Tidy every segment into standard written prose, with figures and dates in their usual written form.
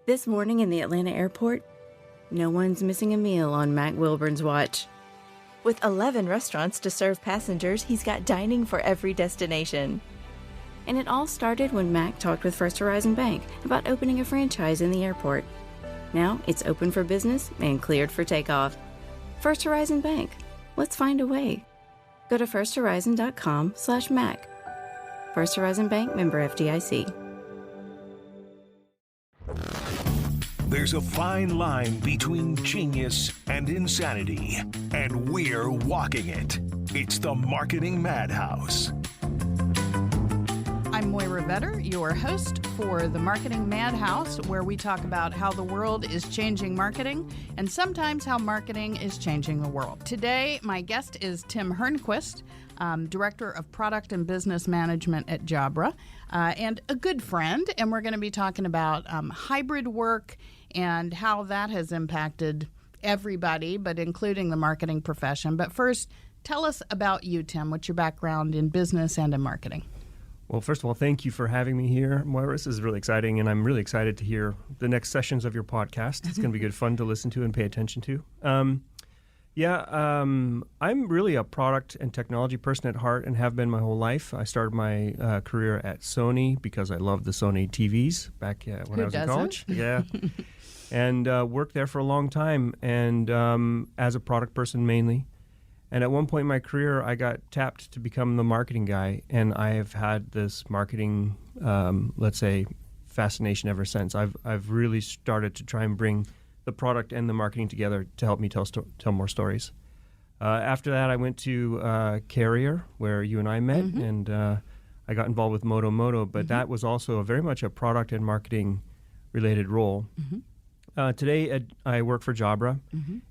This morning in the Atlanta airport, no one's missing a meal on Mac Wilburn's watch. With 11 restaurants to serve passengers, he's got dining for every destination. And it all started when Mac talked with First Horizon Bank about opening a franchise in the airport. Now it's open for business and cleared for takeoff. First Horizon Bank. Let's find a way. Go to firsthorizon.com/Mac. First Horizon Bank, member FDIC. There's a fine line between genius and insanity, and we're walking it. It's the Marketing Madhouse. I'm Moira Vetter, your host for the Marketing Madhouse, where we talk about how the world is changing marketing and sometimes how marketing is changing the world. Today, my guest is Tim Hernquist, Director of Product and Business Management at Jabra, and a good friend. And we're going to be talking about hybrid work and how that has impacted everybody, but including the marketing profession. But first, tell us about you, Tim. What's your background in business and in marketing? Well, first of all, thank you for having me here, Moira. This is really exciting, and I'm really excited to hear the next sessions of your podcast. It's going to be good fun to listen to and pay attention to. I'm really a product and technology person at heart and have been my whole life. I started my career at Sony because I loved the Sony TVs back when I was in college. Yeah. And worked there for a long time, and as a product person mainly. And at one point in my career, I got tapped to become the marketing guy, and I have had this marketing, let's say, fascination ever since. I've really started to try and bring the product and the marketing together to help me tell more stories. After that, I went to Carrier, where you and I met, and I got involved with Moto, but that was also very much a product and marketing related role. Today, I work for Jabra,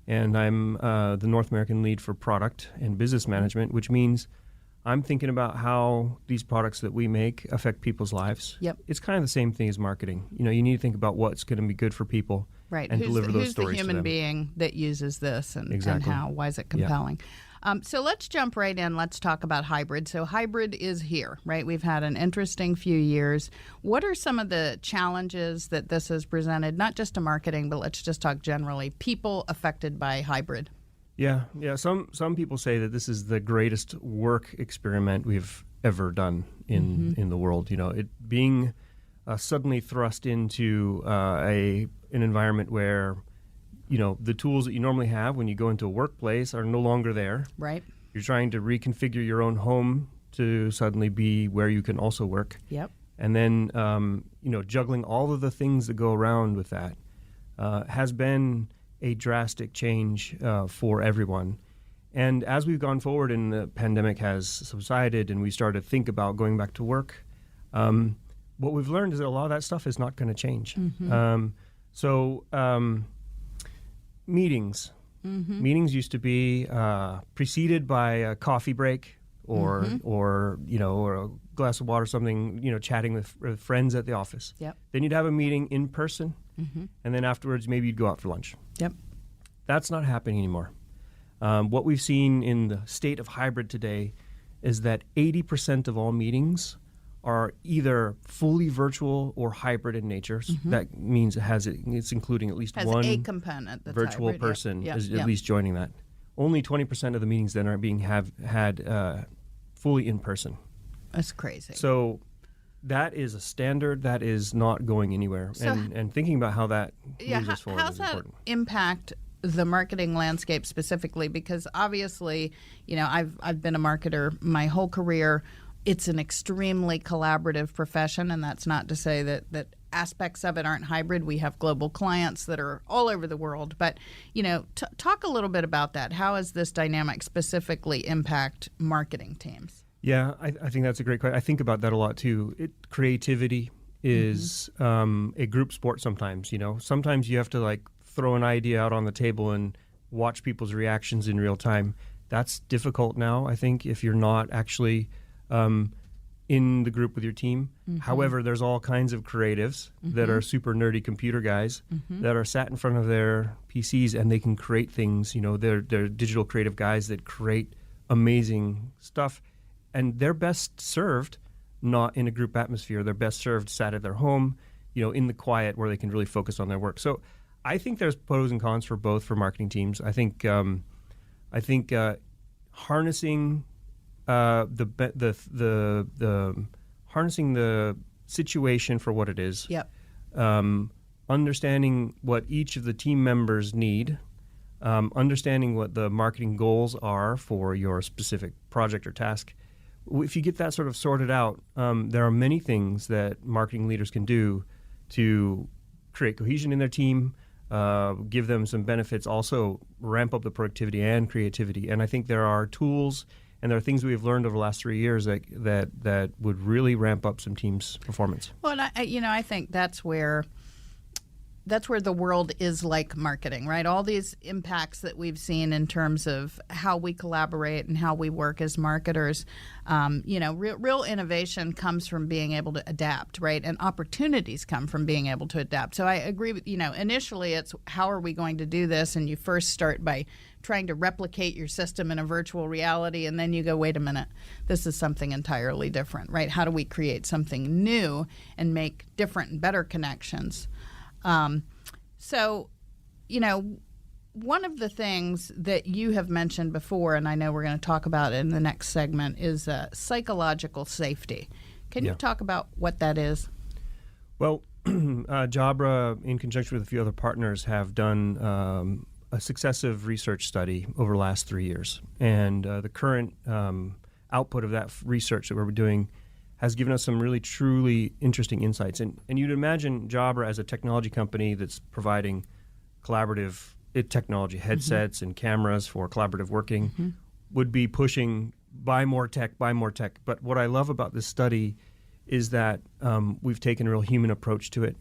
and I'm the North American lead for product and business management, which means I'm thinking about how these products that we make affect people's lives. Yep. It's kind of the same thing as marketing. You know, you need to think about what's going to be good for people, right? And deliver those stories to them. Who's the human being that uses this, and how? Why is it compelling? Yeah. So let's jump right in. Let's talk about hybrid. So hybrid is here, right? We've had an interesting few years. What are some of the challenges that this has presented, not just to marketing, but let's just talk generally, people affected by hybrid? Yeah. Some people say that this is the greatest work experiment we've ever done in the world. You know, it being suddenly thrust into an environment where, you know, the tools that you normally have when you go into a workplace are no longer there. Right. You're trying to reconfigure your own home to suddenly be where you can also work. Yep. And then, juggling all of the things that go around with that has been a drastic change for everyone. And as we've gone forward and the pandemic has subsided and we started to think about going back to work, what we've learned is that a lot of that stuff is not going to change. Meetings. Meetings used to be preceded by a coffee break or a glass of water, something, chatting with friends at the office. Yep. Then you'd have a meeting in person, and then afterwards maybe you'd go out for lunch. Yep. That's not happening anymore. What we've seen in the state of hybrid today is that 80% of all meetings are either fully virtual or hybrid in nature. That means it's including at least one a component that's virtual hybrid, person at least joining that. Only 20% of the meetings then are being had fully in person. That's crazy. So that is a standard that is not going anywhere. So, and thinking about how that moves us forward is important. How's that impact the marketing landscape specifically? Because obviously, I've been a marketer my whole career. It's an extremely collaborative profession, and that's not to say that aspects of it aren't hybrid. We have global clients that are all over the world. But, talk a little bit about that. How does this dynamic specifically impact marketing teams? Yeah, I think that's a great question. I think about that a lot, too. Creativity is a group sport sometimes, Sometimes you have to, throw an idea out on the table and watch people's reactions in real time. That's difficult now, I think, if you're not actually in the group with your team. However, there's all kinds of creatives that are super nerdy computer guys that are sat in front of their PCs and they can create things. They're digital creative guys that create amazing stuff, and they're best served not in a group atmosphere. They're best served sat at their home, in the quiet where they can really focus on their work. So I think there's pros and cons for both for marketing teams. I think harnessing harnessing the situation for what it is. Yep. Understanding what each of the team members need, understanding what the marketing goals are for your specific project or task. If you get that sort of sorted out, there are many things that marketing leaders can do to create cohesion in their team, give them some benefits, also ramp up the productivity and creativity. And I think there are tools and there are things we've learned over the last 3 years that would really ramp up some teams' performance. Well, and I think that's where the world is like marketing, right? All these impacts that we've seen in terms of how we collaborate and how we work as marketers, real innovation comes from being able to adapt, right? And opportunities come from being able to adapt. So I agree with, initially it's how are we going to do this? And you first start by trying to replicate your system in a virtual reality, and then you go, wait a minute, this is something entirely different, right? How do we create something new and make different and better connections? One of the things that you have mentioned before, and I know we're going to talk about it in the next segment, is psychological safety. Can you talk about what that is? Well, Jabra, in conjunction with a few other partners, have done a successive research study over the last 3 years. And the current output of that research that we're doing has given us some really, truly interesting insights. And you'd imagine Jabra as a technology company that's providing collaborative technology, headsets and cameras for collaborative working, would be pushing buy more tech. But what I love about this study is that we've taken a real human approach to it.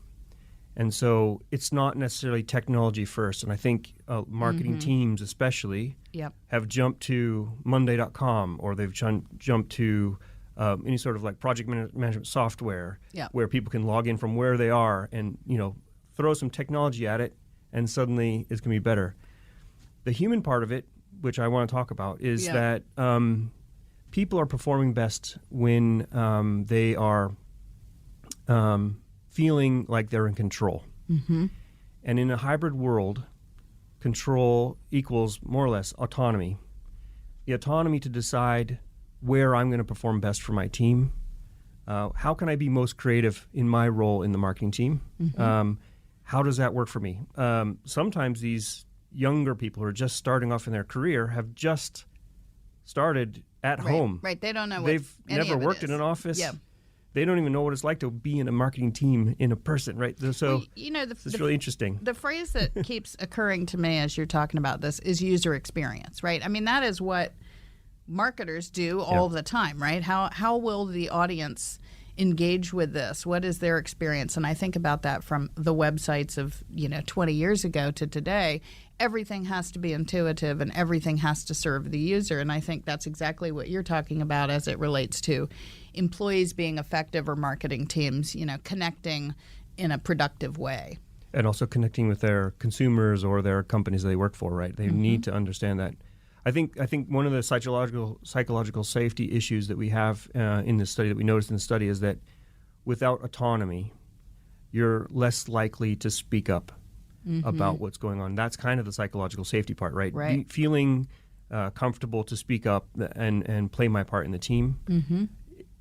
And so it's not necessarily technology first. And I think marketing teams especially have jumped to Monday.com, or they've jumped to any sort of like project management software where people can log in from where they are and, throw some technology at it, and suddenly it's going to be better. The human part of it, which I want to talk about, is that people are performing best when they are feeling like they're in control. And in a hybrid world, control equals more or less autonomy. The autonomy to decide where I'm going to perform best for my team. How can I be most creative in my role in the marketing team? How does that work for me? Sometimes these younger people who are just starting off in their career have just started at home. Right, they don't know what They've any never of it worked is. in an office. Yeah. They don't even know what it's like to be in a marketing team in a person, right? So it's really interesting. The phrase that keeps occurring to me as you're talking about this is user experience, right? I mean, that is what marketers do all the time, right? How will the audience engage with this? What is their experience? And I think about that from the websites of 20 years ago to today. Everything has to be intuitive and everything has to serve the user. And I think that's exactly what you're talking about as it relates to employees being effective or marketing teams, connecting in a productive way. And also connecting with their consumers or their companies they work for, right? They need to understand that. I think one of the psychological safety issues that we have in this study, that we noticed in the study, is that without autonomy, you're less likely to speak up about what's going on. That's kind of the psychological safety part, right? Feeling comfortable to speak up and play my part in the team.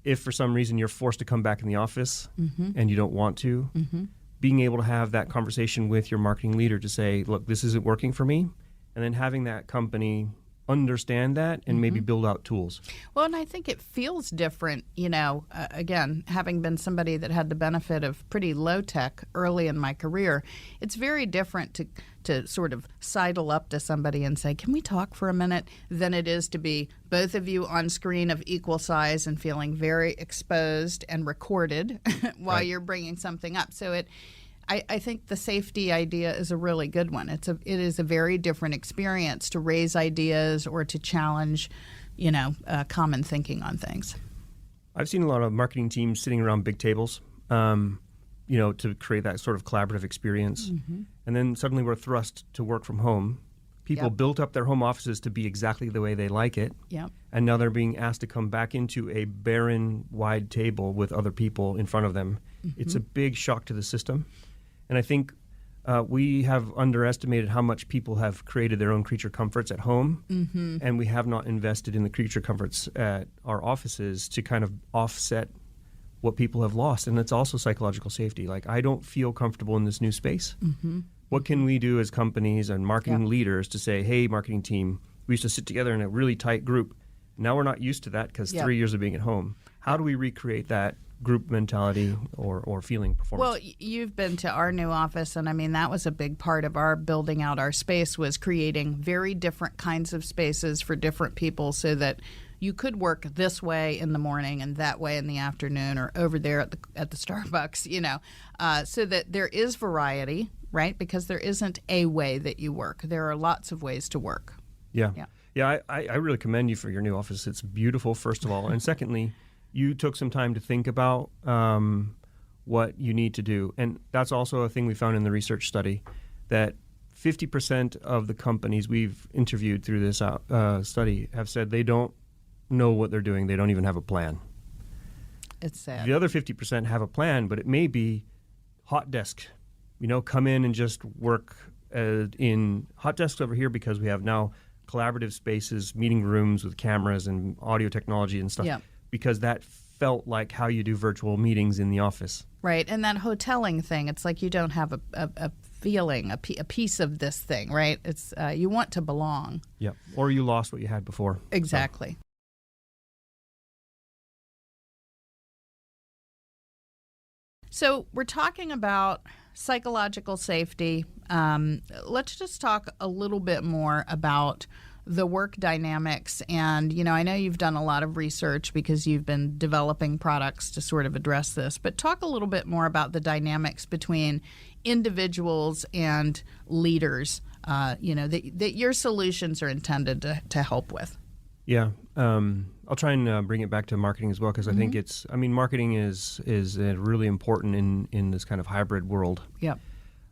If for some reason you're forced to come back in the office and you don't want to, being able to have that conversation with your marketing leader to say, look, this isn't working for me, and then having that company understand that and maybe build out tools. Well, and I think it feels different, again, having been somebody that had the benefit of pretty low tech early in my career, it's very different to sort of sidle up to somebody and say, can we talk for a minute, than it is to be both of you on screen of equal size and feeling very exposed and recorded while you're bringing something up. So I think the safety idea is a really good one. It is a very different experience to raise ideas or to challenge, common thinking on things. I've seen a lot of marketing teams sitting around big tables, to create that sort of collaborative experience. And then suddenly we're thrust to work from home, People built up their home offices to be exactly the way they like it. Yep. And now they're being asked to come back into a barren, wide table with other people in front of them. It's a big shock to the system. And I think we have underestimated how much people have created their own creature comforts at home. And we have not invested in the creature comforts at our offices to kind of offset what people have lost. And it's also psychological safety. Like, I don't feel comfortable in this new space. What can we do as companies and marketing leaders to say, hey, marketing team, we used to sit together in a really tight group. Now we're not used to that because 3 years of being at home. How do we recreate that group mentality or feeling performance? Well, you've been to our new office, and I mean, that was a big part of our building out our space, was creating very different kinds of spaces for different people so that you could work this way in the morning and that way in the afternoon, or over there at the Starbucks, so that there is variety, right? Because there isn't a way that you work. There are lots of ways to work. Yeah, I really commend you for your new office. It's beautiful, first of all. And secondly, you took some time to think about what you need to do. And that's also a thing we found in the research study, that 50% of the companies we've interviewed through this study have said they don't know what they're doing. They don't even have a plan. It's sad. The other 50% have a plan, but it may be hot desk. Come in and just work in hot desks over here because we have now collaborative spaces, meeting rooms with cameras and audio technology and stuff. Yeah. Because that felt like how you do virtual meetings in the office. Right, and that hoteling thing, it's like you don't have a feeling, a piece of this thing, right? It's you want to belong. Yeah, or you lost what you had before. Exactly. So we're talking about psychological safety. Let's just talk a little bit more about the work dynamics. And, I know you've done a lot of research because you've been developing products to sort of address this, but talk a little bit more about the dynamics between individuals and leaders, that your solutions are intended to help with. Yeah. I'll try and bring it back to marketing as well, because I think marketing is really important in this kind of hybrid world. Yep.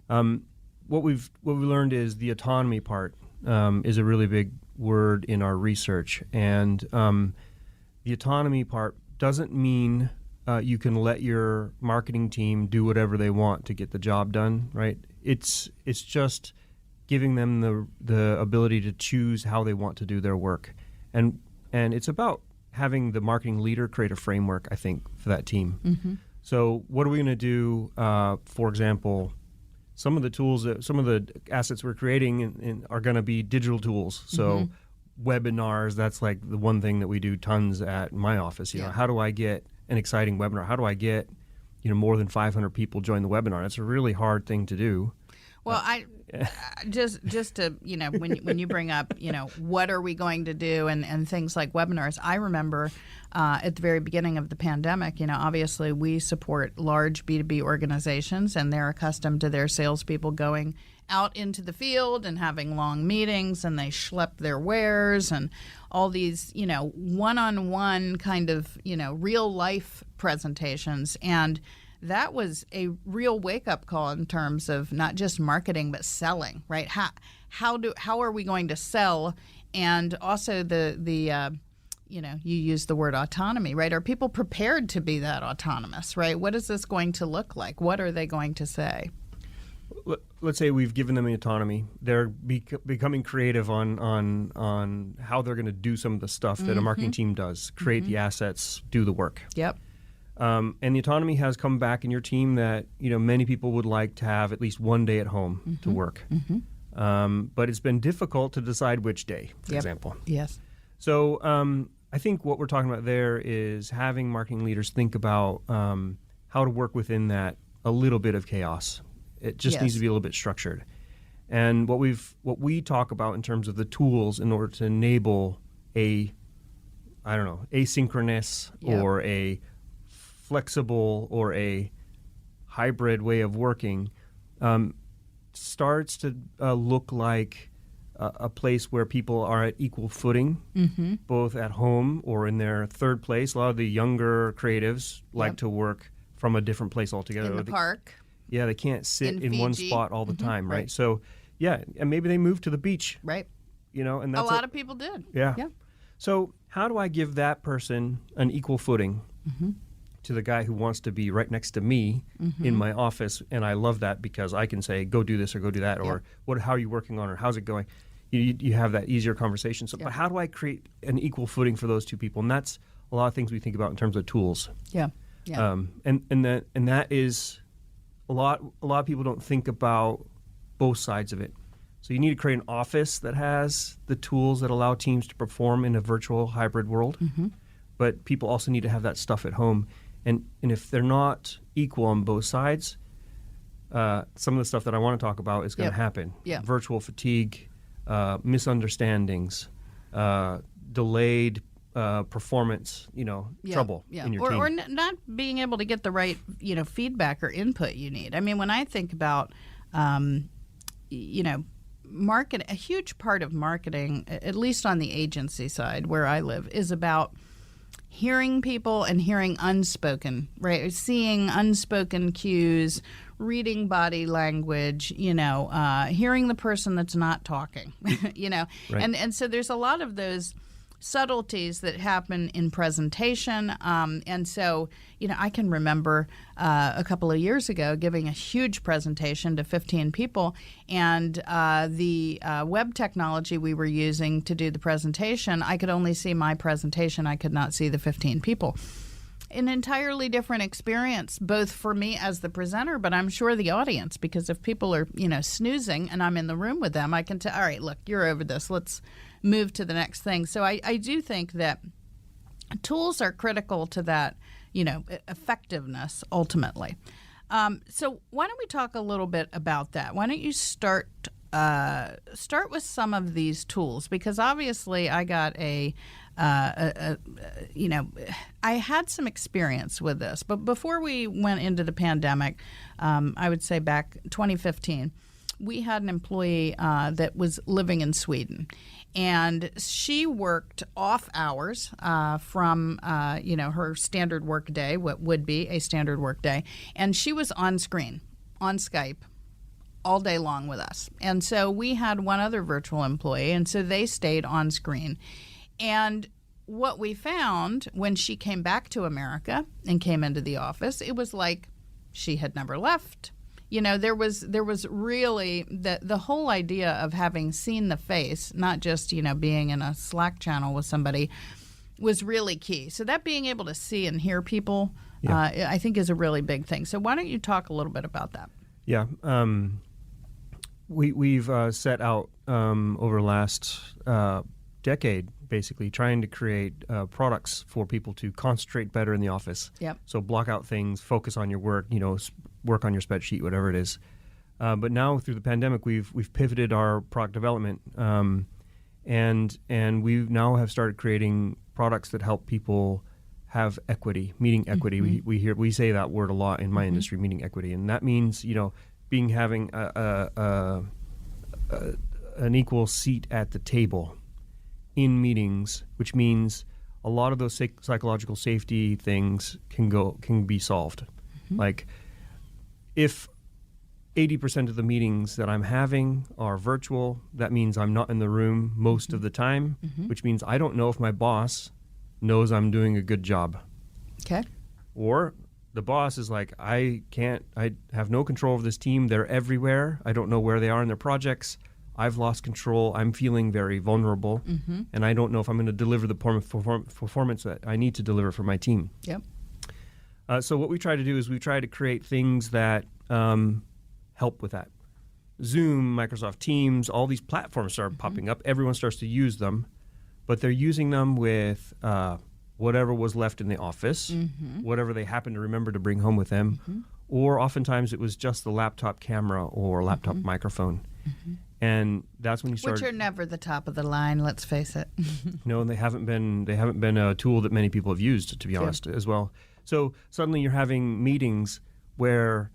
What we learned is the autonomy part is a really big word in our research, and the autonomy part doesn't mean you can let your marketing team do whatever they want to get the job done, right? It's just giving them the ability to choose how they want to do their work, and it's about having the marketing leader create a framework, I think, for that team. So what are we going to do? For example, some of the assets we're creating are going to be digital tools. So webinars, that's like the one thing that we do tons at my office. How do I get an exciting webinar? How do I get more than 500 people join the webinar? That's a really hard thing to do. Well, I just to when you bring up what are we going to do and things like webinars, I remember at the very beginning of the pandemic, obviously we support large B2B organizations, and they're accustomed to their salespeople going out into the field and having long meetings, and they schlep their wares and all these one-on-one kind of real life presentations. And that was a real wake-up call in terms of not just marketing but selling, right? How are we going to sell? And also the you use the word autonomy, right? Are people prepared to be that autonomous, right? What is this going to look like? What are they going to say? Let's say we've given them the autonomy. They're becoming creative on how they're going to do some of the stuff that a marketing team does, create the assets, do the work. Yep. And the autonomy has come back in your team that many people would like to have at least one day at home to work. But it's been difficult to decide which day, for example. Yes. So I think what we're talking about there is having marketing leaders think about how to work within that a little bit of chaos. It just needs to be a little bit structured. And what we talk about in terms of the tools in order to enable asynchronous or a flexible or a hybrid way of working starts to look like a place where people are at equal footing, both at home or in their third place. A lot of the younger creatives like to work from a different place altogether. In the park. Yeah, they can't sit in one spot all the time, right? So Yeah, and maybe they moved to the beach. Right. And that's a lot of people did. Yeah. Yeah. So how do I give that person an equal footing to the guy who wants to be right next to me in my office? And I love that because I can say, go do this or go do that, or how are you working on, or how's it going? You have that easier conversation. So, but how do I create an equal footing for those two people? And that's a lot of things we think about in terms of tools. Yeah. Yeah. And that is a lot of people don't think about both sides of it. So you need to create an office that has the tools that allow teams to perform in a virtual hybrid world. But people also need to have that stuff at home. And if they're not equal on both sides, some of the stuff that I want to talk about is going to happen. Yeah. Virtual fatigue, misunderstandings, delayed performance, trouble in your team. Or not being able to get the right, feedback or input you need. I mean, when I think about, market, a huge part of marketing, at least on the agency side where I live, is about hearing people and hearing unspoken, right? Seeing unspoken cues, reading body language, hearing the person that's not talking, Right. And so there's a lot of those subtleties that happen in presentation. And so, I can remember a couple of years ago giving a huge presentation to 15 people, and the web technology we were using to do the presentation, I could only see my presentation. I could not see the 15 people. An entirely different experience, both for me as the presenter, but I'm sure the audience, because if people are, snoozing and I'm in the room with them, I can tell, all right, look, you're over this. Let's move to the next thing. So I do think that tools are critical to that, effectiveness ultimately. So why don't we talk a little bit about that? Why don't you start with some of these tools? Because obviously I got I had some experience with this, but before we went into the pandemic, I would say back 2015, we had an employee that was living in Sweden, and she worked off hours from her standard work day, what would be a standard work day, and she was on screen, on Skype, all day long with us. And so we had one other virtual employee, and so they stayed on screen. And what we found when she came back to America and came into the office, it was like she had never left. There was really the whole idea of having seen the face, not just, being in a Slack channel with somebody, was really key. So that being able to see and hear people, I think is a really big thing. So why don't you talk a little bit about that? Yeah. We've set out over the last decade, basically, trying to create products for people to concentrate better in the office. Yep. So block out things, focus on your work, work on your spreadsheet, whatever it is. But now through the pandemic, we've pivoted our product development, and we now have started creating products that help people have equity, meeting equity. We say that word a lot in my industry, meeting equity, and that means having an equal seat at the table in meetings, which means a lot of those psychological safety things can be solved. Like, if 80% of the meetings that I'm having are virtual, that means I'm not in the room most of the time, which means I don't know if my boss knows I'm doing a good job. Okay. Or the boss is like, I have no control of this team. They're everywhere. I don't know where they are in their projects. I've lost control. I'm feeling very vulnerable, and I don't know if I'm going to deliver the performance that I need to deliver for my team. Yep. So what we try to do is we try to create things that help with that. Zoom, Microsoft Teams, all these platforms start popping up. Everyone starts to use them, but they're using them with whatever was left in the office, whatever they happen to remember to bring home with them, or oftentimes it was just the laptop camera or laptop microphone. And that's when you start. Which are never the top of the line, let's face it. No, they haven't been a tool that many people have used, to be honest, as well. So suddenly you're having meetings where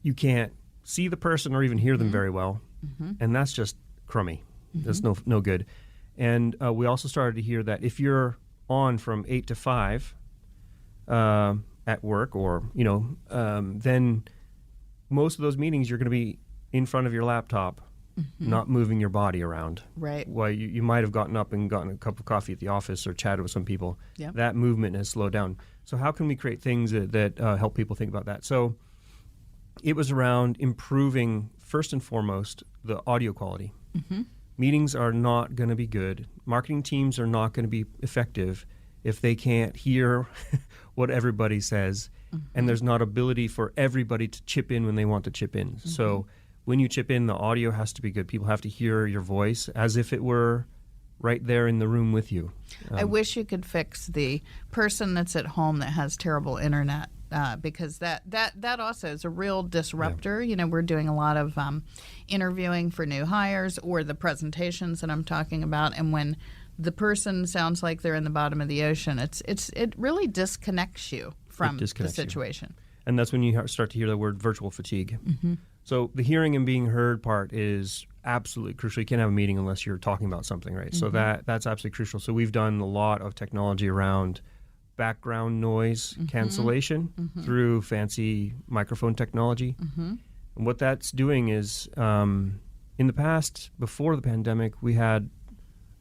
you can't see the person or even hear them very well, and that's just crummy. That's no good. And we also started to hear that if you're on from 8 to 5 at work, or then most of those meetings you're going to be in front of your laptop not moving your body around. Right. Well, you might have gotten up and gotten a cup of coffee at the office or chatted with some people. Yep. That movement has slowed down. So how can we create things that help people think about that? So it was around improving, first and foremost, the audio quality. Meetings are not going to be good. Marketing teams are not going to be effective if they can't hear what everybody says, and there's not ability for everybody to chip in when they want to chip in. So when you chip in, the audio has to be good. People have to hear your voice as if it were right there in the room with you. I wish you could fix the person that's at home that has terrible internet, because that also is a real disruptor. Yeah. We're doing a lot of interviewing for new hires or the presentations that I'm talking about, and when the person sounds like they're in the bottom of the ocean, it really disconnects you from the situation. And that's when you start to hear the word virtual fatigue. So the hearing and being heard part is absolutely crucial. You can't have a meeting unless you're talking about something, right? So that's absolutely crucial. So we've done a lot of technology around background noise cancellation through fancy microphone technology. And what that's doing is, in the past, before the pandemic, we had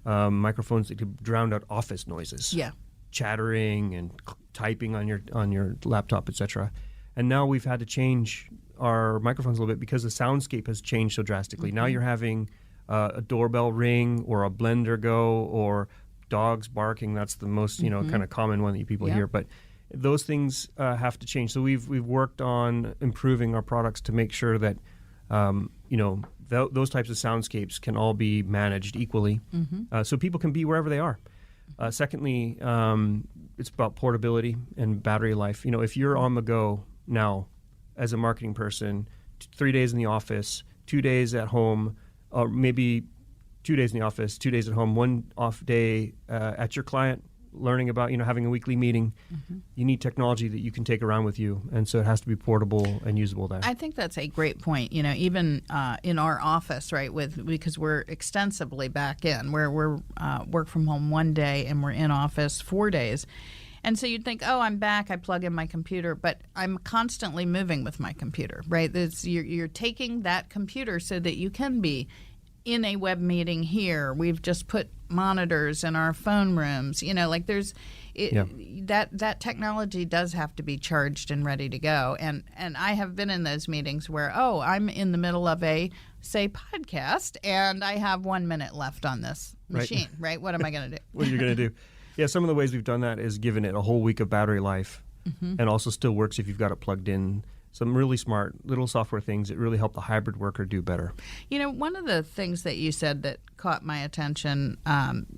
microphones that could drown out office noises. Yeah. Chattering and typing on your laptop, etc. And now we've had to change our microphones a little bit because the soundscape has changed so drastically. Now you're having a doorbell ring or a blender go or dogs barking. That's the most kind of common one that people hear. But those things have to change. So we've worked on improving our products to make sure that those types of soundscapes can all be managed equally, so people can be wherever they are. Secondly, it's about portability and battery life. If you're on the go now as a marketing person, 3 days in the office, 2 days at home, or maybe 2 days in the office, 2 days at home, 1 off day at your client, learning about, having a weekly meeting, you need technology that you can take around with you. And so it has to be portable and usable there. I think that's a great point. Even in our office, right, because we're extensively back in, where we're work from home 1 day and we're in office 4 days. And so you'd think, oh, I'm back, I plug in my computer, but I'm constantly moving with my computer, right? You're taking that computer so that you can be in a web meeting here. We've just put monitors in our phone rooms. That technology does have to be charged and ready to go. And I have been in those meetings where, I'm in the middle of a, say, podcast, and I have 1 minute left on this machine, right? What am I going to do? What are you going to do? Yeah, some of the ways we've done that is given it a whole week of battery life, and also still works if you've got it plugged in. Some really smart little software things that really help the hybrid worker do better. One of the things that you said that caught my attention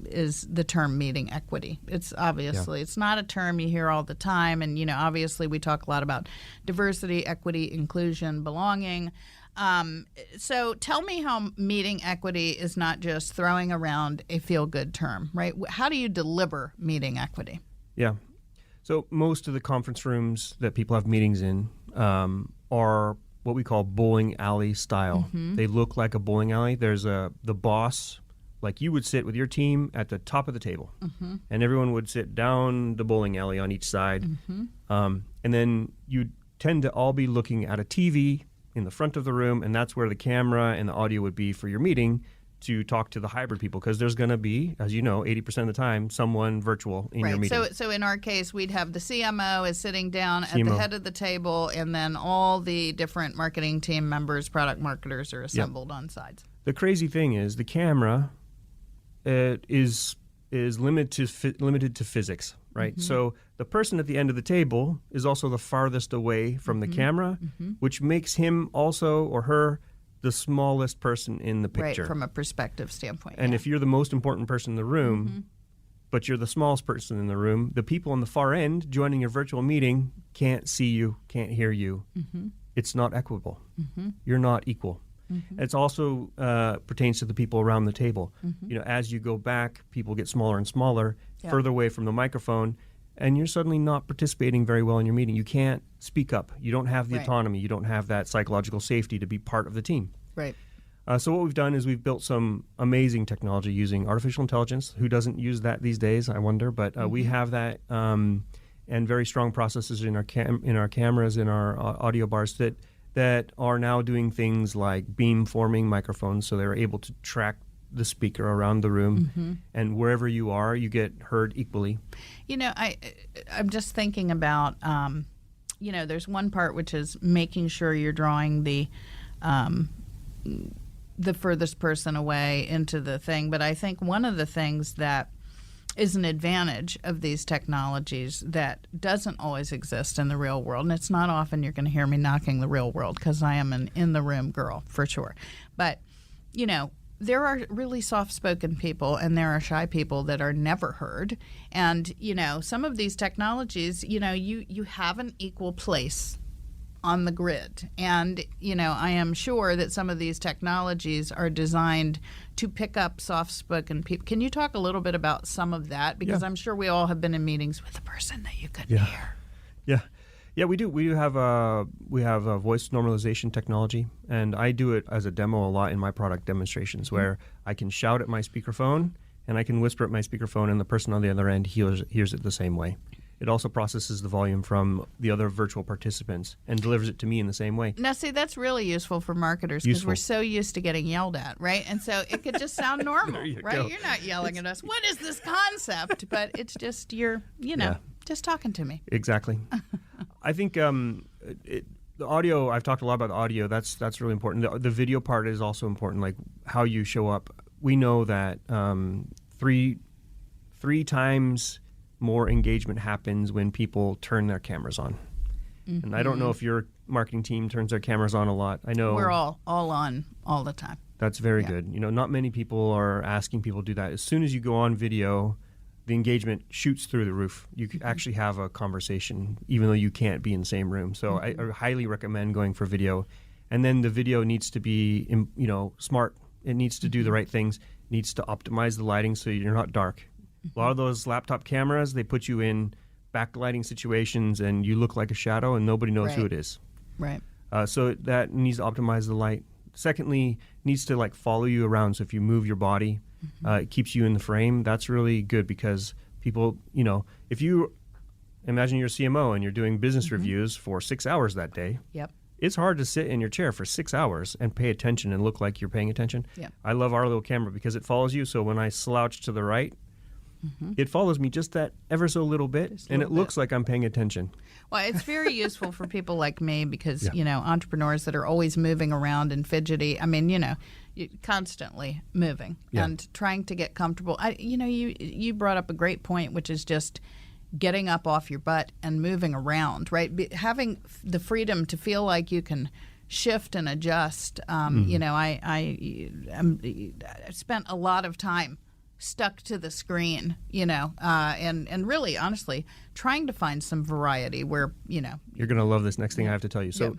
is the term meeting equity. It's obviously, it's not a term you hear all the time. And, obviously we talk a lot about diversity, equity, inclusion, belonging. So tell me how meeting equity is not just throwing around a feel-good term, right? How do you deliver meeting equity? Yeah. So most of the conference rooms that people have meetings in are what we call bowling alley style. They look like a bowling alley. There's the boss, like you would sit with your team at the top of the table, and everyone would sit down the bowling alley on each side. And then you tend to all be looking at a TV in the front of the room, and that's where the camera and the audio would be for your meeting to talk to the hybrid people, because there's going to be, as you know, 80% of the time, someone virtual in your meeting. So in our case, we'd have the CMO is sitting down at the head of the table, and then all the different marketing team members, product marketers are assembled on sides. The crazy thing is the camera is limited to physics, right? So the person at the end of the table is also the farthest away from the camera, which makes him also or her the smallest person in the picture. Right, from a perspective standpoint. And if you're the most important person in the room, but you're the smallest person in the room, the people on the far end joining your virtual meeting can't see you, can't hear you. It's not equitable. You're not equal. It also pertains to the people around the table. As you go back, people get smaller and smaller, further away from the microphone, and you're suddenly not participating very well in your meeting. You can't speak up. You don't have the autonomy. You don't have that psychological safety to be part of the team. Right. So what we've done is we've built some amazing technology using artificial intelligence. Who doesn't use that these days, I wonder? But we have that, and very strong processors in our cameras, in our audio bars that that are now doing things like beam-forming microphones, so they're able to track the speaker around the room, and wherever you are, you get heard equally. I'm just thinking about, there's one part which is making sure you're drawing the furthest person away into the thing. But I think one of the things that is an advantage of these technologies that doesn't always exist in the real world, and it's not often you're going to hear me knocking the real world because I am an in-the-room girl for sure. But, there are really soft-spoken people and there are shy people that are never heard. And, some of these technologies, you have an equal place on the grid. And, I am sure that some of these technologies are designed to pick up soft-spoken people. Can you talk a little bit about some of that? Because I'm sure we all have been in meetings with a person that you couldn't hear. Yeah, we do. We have a voice normalization technology, and I do it as a demo a lot in my product demonstrations, where I can shout at my speakerphone and I can whisper at my speakerphone, and the person on the other end hears it the same way. It also processes the volume from the other virtual participants and delivers it to me in the same way. Now, see, that's really useful for marketers because we're so used to getting yelled at, right? And so it could just sound normal, right? Go. You're not yelling at us. What is this concept? But it's just just talking to me. Exactly. I think the audio, I've talked a lot about the audio. That's really important. The video part is also important, like how you show up. We know that three times more engagement happens when people turn their cameras on. And I don't know if your marketing team turns their cameras on a lot. I know we're all on all the time. That's very good. Not many people are asking people to do that. As soon as you go on video, the engagement shoots through the roof. You can actually have a conversation even though you can't be in the same room. So I highly recommend going for video. And then the video needs to be smart. It needs to do the right things. It needs to optimize the lighting so you're not dark. A lot of those laptop cameras, they put you in backlighting situations and you look like a shadow and nobody knows who it is. Right. So that needs to optimize the light. Secondly, needs to follow you around. So if you move your body, it keeps you in the frame. That's really good because people, if you imagine you're a CMO and you're doing business reviews for 6 hours that day. Yep. It's hard to sit in your chair for 6 hours and pay attention and look like you're paying attention. Yep. I love our little camera because it follows you. So when I slouch to the right, it follows me just that ever so little bit, and it looks like I'm paying attention. Well, it's very useful for people like me because, entrepreneurs that are always moving around and fidgety. I mean, constantly moving and trying to get comfortable. You brought up a great point, which is just getting up off your butt and moving around, right? Having the freedom to feel like you can shift and adjust. I spent a lot of time stuck to the screen, and really, honestly, trying to find some variety where, You're going to love this next thing I have to tell you. So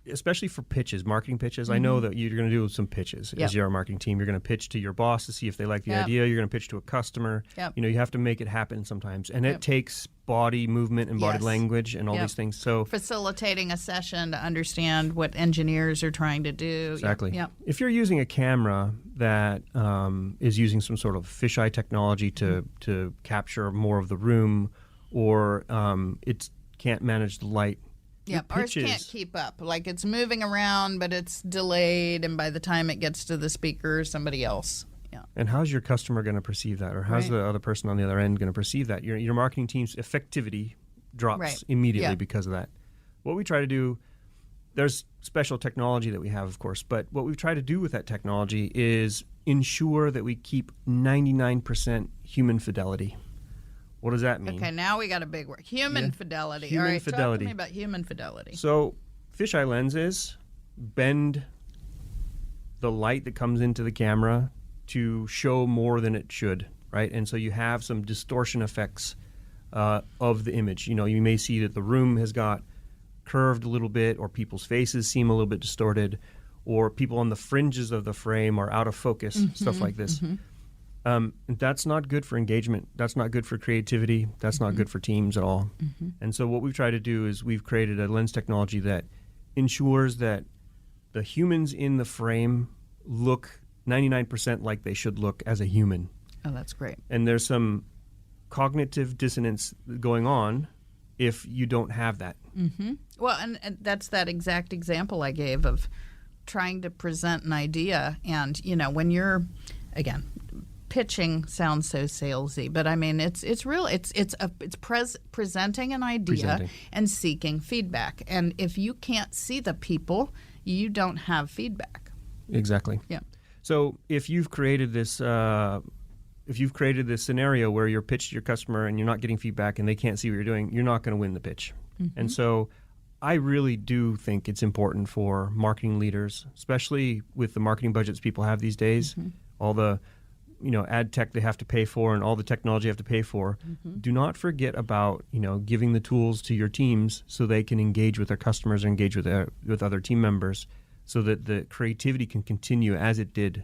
especially for pitches, marketing pitches, I know that you're going to do some pitches as your marketing team. You're going to pitch to your boss to see if they like the idea. You're going to pitch to a customer. You have to make it happen sometimes. And it takes body movement and body language and all these things. So facilitating a session to understand what engineers are trying to do. Exactly. If you're using a camera that is using some sort of fisheye technology to capture more of the room, or it can't manage the light. Yeah, ours can't keep up. Like it's moving around, but it's delayed, and by the time it gets to the speaker, somebody else. Yeah. And how's your customer going to perceive that, or how's the other person on the other end going to perceive that? Your marketing team's effectivity drops immediately because of that. What we try to do, there's special technology that we have, of course, but what we try to do with that technology is ensure that we keep 99% human fidelity. What does that mean? Okay, now we got a big word. Human fidelity. Human All right, fidelity. talk to me about human fidelity. So fisheye lenses bend the light that comes into the camera to show more than it should, right? And so you have some distortion effects of the image. You may see that the room has got curved a little bit, or people's faces seem a little bit distorted, or people on the fringes of the frame are out of focus, stuff like this. That's not good for engagement. That's not good for creativity. That's not good for teams at all. And so what we've tried to do is we've created a lens technology that ensures that the humans in the frame look 99% like they should look as a human. Oh, that's great. And there's some cognitive dissonance going on if you don't have that. Mm-hmm. Well, and that's that exact example I gave of trying to present an idea. And, when you're, again, pitching sounds so salesy, but I mean, it's presenting an idea and seeking feedback. And if you can't see the people, you don't have feedback. Exactly. Yeah. So if you've created this scenario where you're pitched to your customer and you're not getting feedback and they can't see what you're doing, you're not going to win the pitch. Mm-hmm. And so I really do think it's important for marketing leaders, especially with the marketing budgets people have these days, all the ad tech they have to pay for and all the technology you have to pay for. Mm-hmm. Do not forget about giving the tools to your teams so they can engage with their customers or engage with other team members, so that the creativity can continue as it did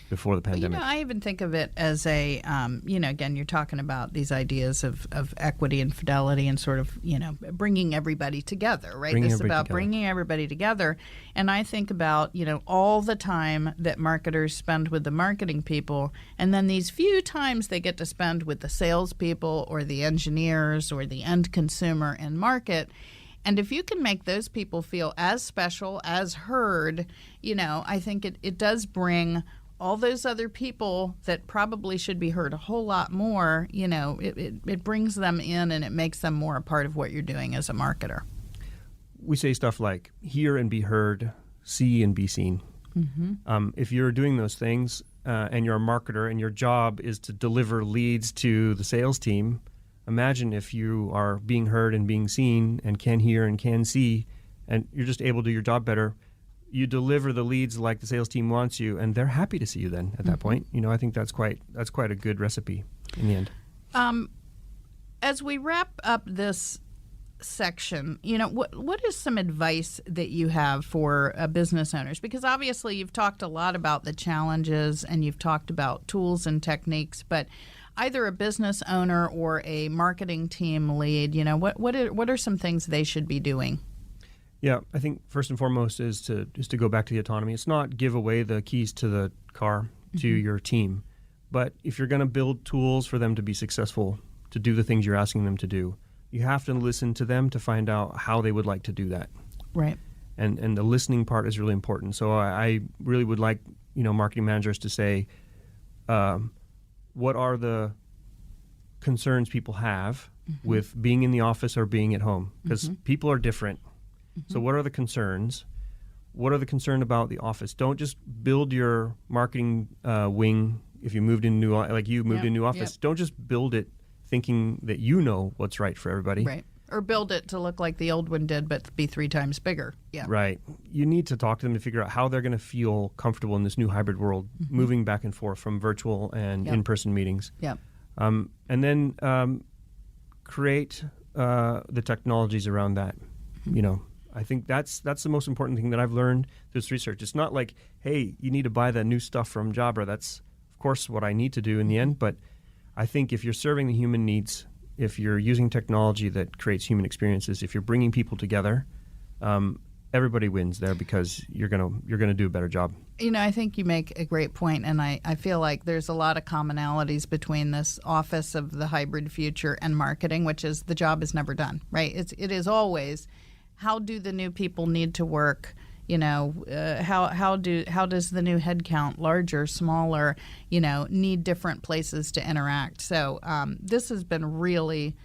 before the pandemic. I even think of it as a, again, you're talking about these ideas of equity and fidelity and sort of, bringing everybody together, right? Bringing everybody together. And I think about, all the time that marketers spend with the marketing people, and then these few times they get to spend with the salespeople or the engineers or the end consumer and market. And if you can make those people feel as special, as heard, I think it does bring all those other people that probably should be heard a whole lot more, it brings them in and it makes them more a part of what you're doing as a marketer. We say stuff like hear and be heard, see and be seen. Mm-hmm. If you're doing those things and you're a marketer and your job is to deliver leads to the sales team, imagine if you are being heard and being seen and can hear and can see, and you're just able to do your job better. You deliver the leads like the sales team wants you, and they're happy to see you then at that point. I think that's quite a good recipe in the end. As we wrap up this section, what is some advice that you have for business owners? Because obviously you've talked a lot about the challenges and you've talked about tools and techniques, but either a business owner or a marketing team lead, what are some things they should be doing? Yeah, I think first and foremost is to go back to the autonomy. It's not give away the keys to the car to your team, but if you're going to build tools for them to be successful, to do the things you're asking them to do, you have to listen to them to find out how they would like to do that. Right. And the listening part is really important. So I really would like marketing managers to say, what are the concerns people have with being in the office or being at home? Because people are different. So what are the concerns? What are the concerns about the office? Don't just build your marketing wing if you moved in new office. Don't just build it thinking that you know what's right for everybody. Right. Or build it to look like the old one did, but be 3 times bigger. Yeah. Right. You need to talk to them to figure out how they're going to feel comfortable in this new hybrid world, moving back and forth from virtual and in-person meetings. Yeah. And then create the technologies around that. I think that's the most important thing that I've learned through this research. It's not like, hey, you need to buy the new stuff from Jabra. That's, of course, what I need to do in the end. But I think if you're serving the human needs, if you're using technology that creates human experiences, if you're bringing people together, everybody wins there because you're gonna do a better job. I think you make a great point, and I feel like there's a lot of commonalities between this office of the hybrid future and marketing, which is the job is never done, right? It is always, how do the new people need to work? How does the new headcount, larger, smaller, need different places to interact? So this has been really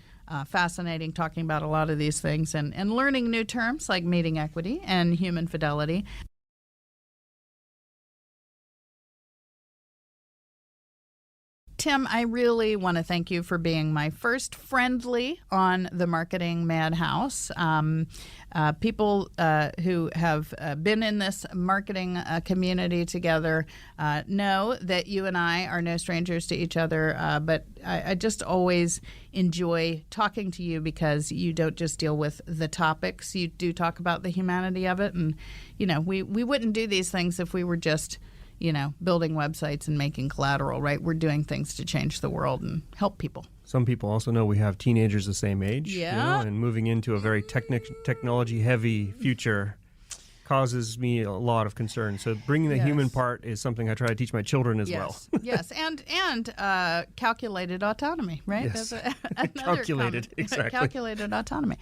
fascinating, talking about a lot of these things and learning new terms like meeting equity and human fidelity. Tim, I really want to thank you for being my first friendly on the Marketing Madhouse. People who have been in this marketing community together know that you and I are no strangers to each other, but I just always enjoy talking to you because you don't just deal with the topics. You do talk about the humanity of it. And, we wouldn't do these things if we were just building websites and making collateral, right? We're doing things to change the world and help people. Some people also know we have teenagers the same age, and moving into a very technology-heavy future. causes me a lot of concern. So bringing the human part is something I try to teach my children as well. Yes, and calculated autonomy, right? Yes. That's Calculated, comment. exactly. Calculated autonomy.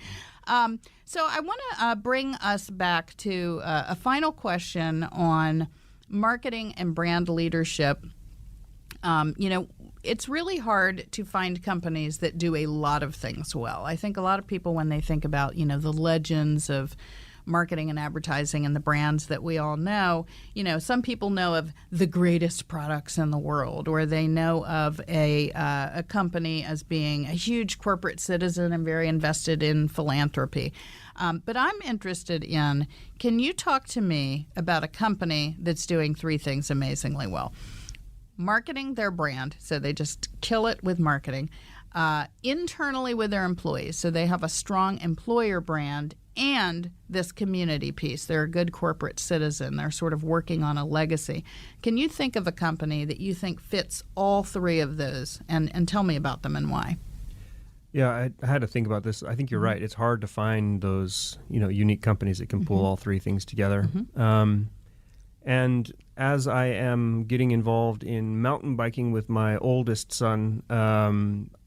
So I want to bring us back to a final question on marketing and brand leadership. It's really hard to find companies that do a lot of things well. I think a lot of people, when they think about, the legends of marketing and advertising and the brands that we all know, some people know of the greatest products in the world, or they know of a company as being a huge corporate citizen and very invested in philanthropy. But I'm interested in, can you talk to me about a company that's doing three things amazingly well? Marketing their brand, so they just kill it with marketing. Internally with their employees, so they have a strong employer brand, and this community piece. They're a good corporate citizen. They're sort of working on a legacy. Can you think of a company that you think fits all three of those, and tell me about them and why? Yeah, I had to think about this. I think you're right. It's hard to find those, unique companies that can pull all three things together. And as I am getting involved in mountain biking with my oldest son,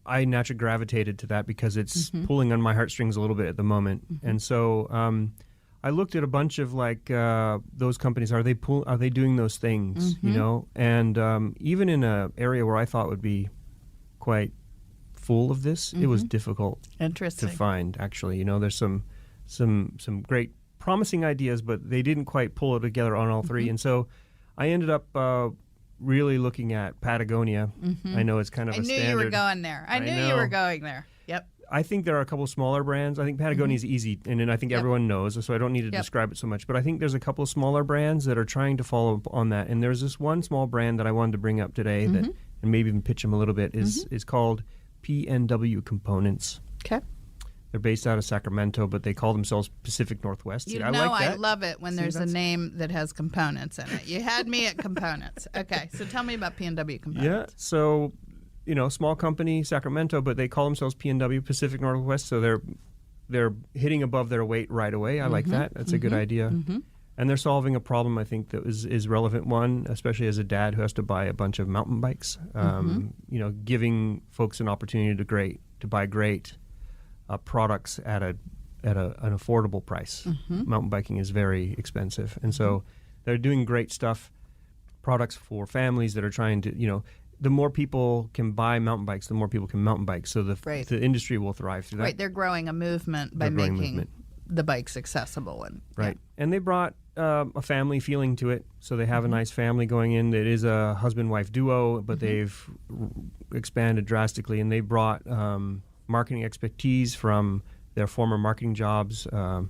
I naturally gravitated to that because it's pulling on my heartstrings a little bit at the moment. And so I looked at a bunch of those companies. Are they doing those things? And even in an area where I thought would be quite full of this, it was difficult to find. Actually, there's some great promising ideas, but they didn't quite pull it together on all three. And so I ended up really looking at Patagonia. I know it's kind of a standard. I knew you were going there. I knew you were going there. Yep. I think there are a couple of smaller brands. I think Patagonia is easy, and I think everyone knows, so I don't need to describe it so much. But I think there's a couple of smaller brands that are trying to follow up on that. And there's this one small brand that I wanted to bring up today that, and maybe even pitch them a little bit, is called PNW Components. Okay. They're based out of Sacramento, but they call themselves Pacific Northwest. I like that. I love it when there's a name that has components in it. You had me at components. Okay, so tell me about PNW Components. Yeah, so, small company, Sacramento, but they call themselves PNW, Pacific Northwest, so they're hitting above their weight right away. I like that. That's a good idea. And they're solving a problem, I think, that is relevant one, especially as a dad who has to buy a bunch of mountain bikes. Giving folks an opportunity to buy great products at an affordable price. Mountain biking is very expensive, and so they're doing great stuff, products for families that are trying to, the more people can buy mountain bikes, the more people can mountain bike, so the industry will thrive through that. Right, they're growing a movement by making the bikes accessible. And they brought a family feeling to it, so they have a nice family going in. It is a husband-wife duo, but they've expanded drastically, and they brought marketing expertise from their former marketing jobs. One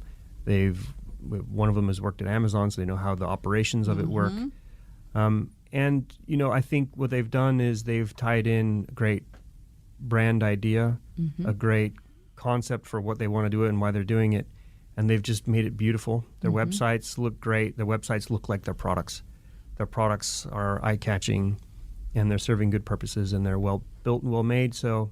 of them has worked at Amazon, so they know how the operations of it work. And I think what they've done is they've tied in a great brand idea, a great concept for what they want to do and why they're doing it, and they've just made it beautiful. Their websites look great. Their websites look like their products. Their products are eye-catching, and they're serving good purposes, and they're well built and well made. So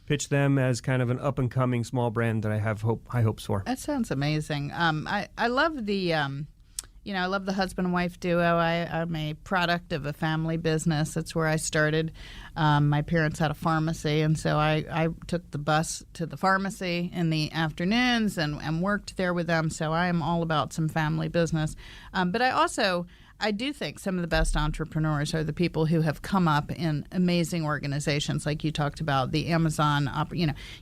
pitch them as kind of an up-and-coming small brand that I have high hopes for. That sounds amazing. I love the, I love the husband and wife duo. I'm a product of a family business. That's where I started. My parents had a pharmacy, and so I took the bus to the pharmacy in the afternoons and worked there with them. So I am all about some family business. But I do think some of the best entrepreneurs are the people who have come up in amazing organizations, like you talked about, the Amazon.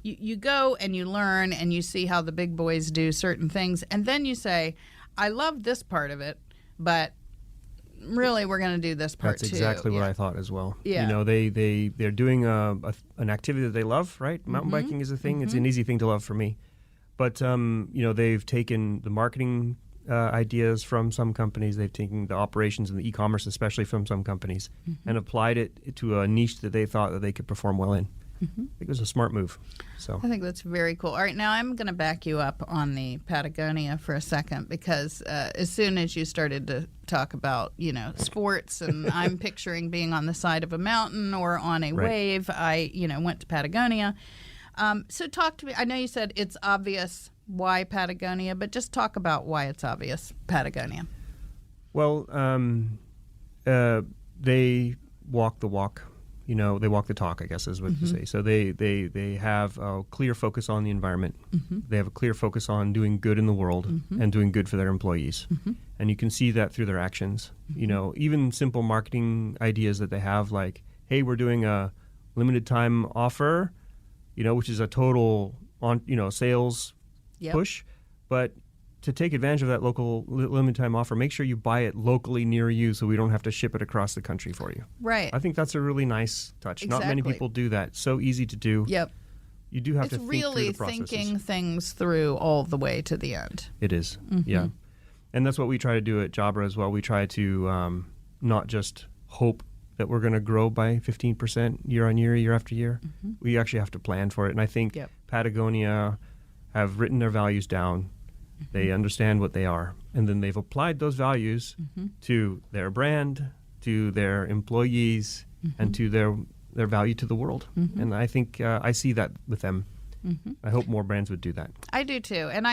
You go and you learn and you see how the big boys do certain things, and then you say, I love this part of it, but really we're going to do this part too. That's exactly what I thought as well. Yeah. They're doing an activity that they love, right? Mountain biking is a thing. It's an easy thing to love for me. But, they've taken the marketing ideas from some companies. They've taken the operations and the e-commerce, especially from some companies, and applied it to a niche that they thought that they could perform well in. I think it was a smart move. So I think that's very cool. All right, now I'm going to back you up on the Patagonia for a second, because as soon as you started to talk about, sports, and I'm picturing being on the side of a mountain or on a wave, I, went to Patagonia. So talk to me. I know you said it's obvious why Patagonia, but just talk about why it's obvious Patagonia. Well, they walk the walk. They walk the talk, I guess is what you say. So they have a clear focus on the environment. They have a clear focus on doing good in the world and doing good for their employees. And you can see that through their actions. Even simple marketing ideas that they have, like, hey, we're doing a limited time offer, which is a total sales push. But to take advantage of that local limited time offer, make sure you buy it locally near you so we don't have to ship it across the country for you. Right. I think that's a really nice touch. Exactly. Not many people do that. So easy to do. Yep. You do have to think through the processes. It's really thinking things through all the way to the end. It is, yeah. And that's what we try to do at Jabra as well. We try to not just hope that we're going to grow by 15% year on year, year after year. We actually have to plan for it. And I think Patagonia have written their values down. They understand what they are. And then they've applied those values to their brand, to their employees, and to their value to the world. And I think I see that with them. I hope more brands would do that. I do too, and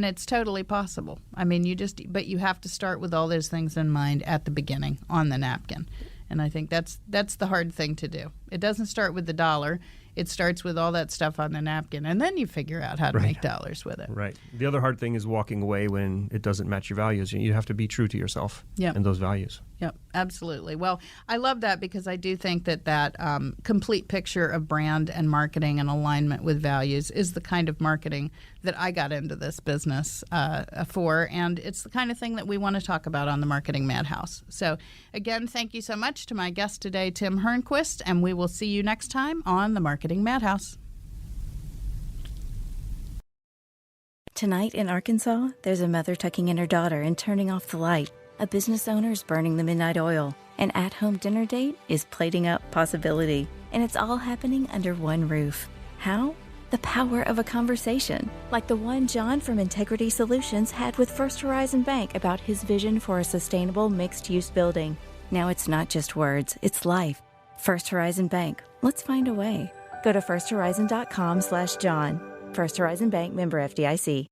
it's totally possible. I mean, but you have to start with all those things in mind at the beginning on the napkin, and I think that's the hard thing to do. It doesn't start with the dollar. It starts with all that stuff on the napkin, and then you figure out how to make dollars with it. Right. The other hard thing is walking away when it doesn't match your values. You have to be true to yourself and those values. Yep, absolutely. Well, I love that because I do think that complete picture of brand and marketing and alignment with values is the kind of marketing that I got into this business for, and it's the kind of thing that we want to talk about on the Marketing Madhouse. So, again, thank you so much to my guest today, Tim Hernquist, and we will see you next time on the Marketing Madhouse. Tonight in Arkansas, there's a mother tucking in her daughter and turning off the light. A business owner is burning the midnight oil. An at-home dinner date is plating up possibility. And it's all happening under one roof. How? The power of a conversation, like the one John from Integrity Solutions had with First Horizon Bank about his vision for a sustainable mixed-use building. Now it's not just words, it's life. First Horizon Bank. Let's find a way. Go to firsthorizon.com/John. First Horizon Bank, member FDIC.